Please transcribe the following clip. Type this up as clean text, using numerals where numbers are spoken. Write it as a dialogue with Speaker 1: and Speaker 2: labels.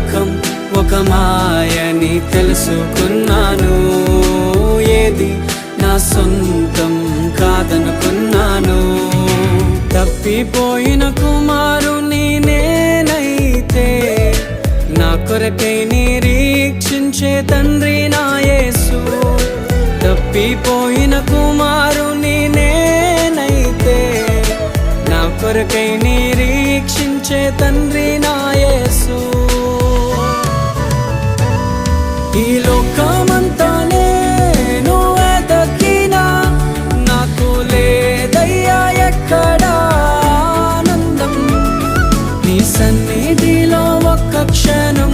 Speaker 1: లోకం ఒక మాయని తెలుసుకున్నాను. ఏది నా సొంతం కాదనుకున్నాను. తప్పిపోయిన కుమారుని నేనైతే నా కొరకై నిరీక్షించే తండ్రి నా యేసు. తప్పిపోయిన కుమారుని నేనైతే నా కొరకై నిరీక్షించే తండ్రి నా యేసు. ఈ లోకమంతా నేను వెతకినా నాకు లేదయ్యా ఎక్కడా ఆనందం. నీ సన్నిధిలో ఒక్క క్షణం